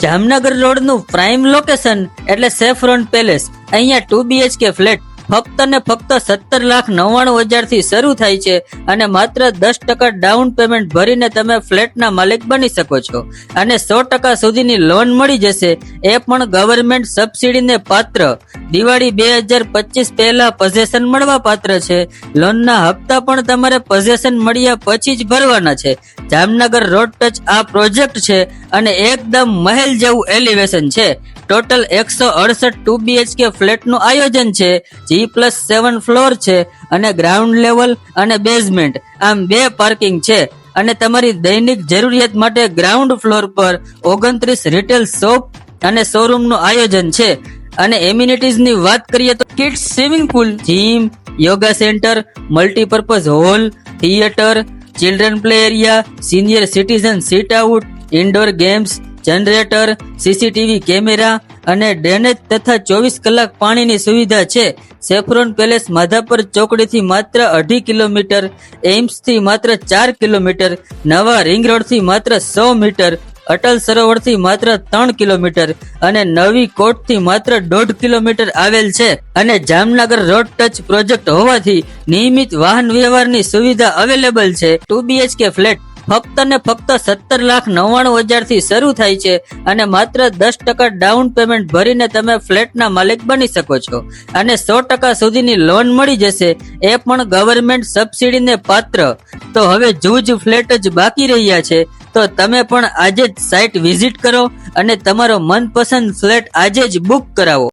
જામનગર રોડનું prime location એટલે saffron palace. અહીંયા 2 BHK ફ્લેટ ફક્ત ને ફક્ત 17,99,000 થી શરૂ થાય છે અને માત્ર 10% ડાઉન પેમેન્ટ ભરીને તમે ફ્લેટના માલિક બની શકો છો અને 100% સુધીની લોન મળી જશે, એ પણ ગવર્મેન્ટ સબસિડીને પાત્ર. દિવાળી 2025 પહેલા પોઝેશન મળવા પાત્ર છે. લોનના હપ્તા પણ તમારે પોઝેશન મળ્યા પછી જ ભરવાના છે. જામનગર રોડ ટચ આ પ્રોજેક્ટ છે અને એકદમ મહેલ જેવું એલિવેશન છે. ટોટલ 168 2 BHK ફ્લેટનું આયોજન છે. G+7 ફ્લોર છે અને ગ્રાઉન્ડ લેવલ અને બેઝમેન્ટ આમ 2 પાર્કિંગ છે અને તમારી દૈનિક જરૂરિયાત માટે ગ્રાઉન્ડ ફ્લોર પર 29 રિટેલ શોપ અને શોરૂમનું આયોજન છે. અને એમ્યુનિટીઝની વાત કરીએ તો kids swimming pool, gym, yoga centre, multipurpose hall, theatre, children play area, senior citizen sit out, indoor games, generator, CCTV camera અને ડ્રેનેજ તથા 24 કલાક પાણીની સુવિધા છે. સેફ્રોન પેલેસ માધાપર ચોકડીથી માત્ર 2.5 કિલોમીટર, એમ્સથી માત્ર 4 કિલોમીટર, નવા રિંગ રોડથી માત્ર 100 મીટર, અટલ સરોવરથી માત્ર 3 કિલોમીટર અને નવી કોટથી માત્ર 1.5 કિલોમીટર આવેલ છે. અને જામનગર રોડ ટચ પ્રોજેક્ટ હોવાથી નિયમિત વાહન વ્યવહારની સુવિધા અવેલેબલ છે. 2 BHK ફ્લેટ ફક્ત ને ફક્ત 17,99,000 થી શરૂ થાય છે અને માત્ર 10% ડાઉન પેમેન્ટ ભરીને તમે ફ્લેટના માલિક બની શકો છો અને 100% સુધીની લોન મળી જશે, એ પણ ગવર્મેન્ટ સબસિડીને પાત્ર. તો હવે જૂજ ફ્લેટ જ બાકી રહ્યા છે, તો તમે પણ આજે જ સાઇટ વિઝિટ કરો અને તમારો મનપસંદ ફ્લેટ આજે જ બુક કરાવો.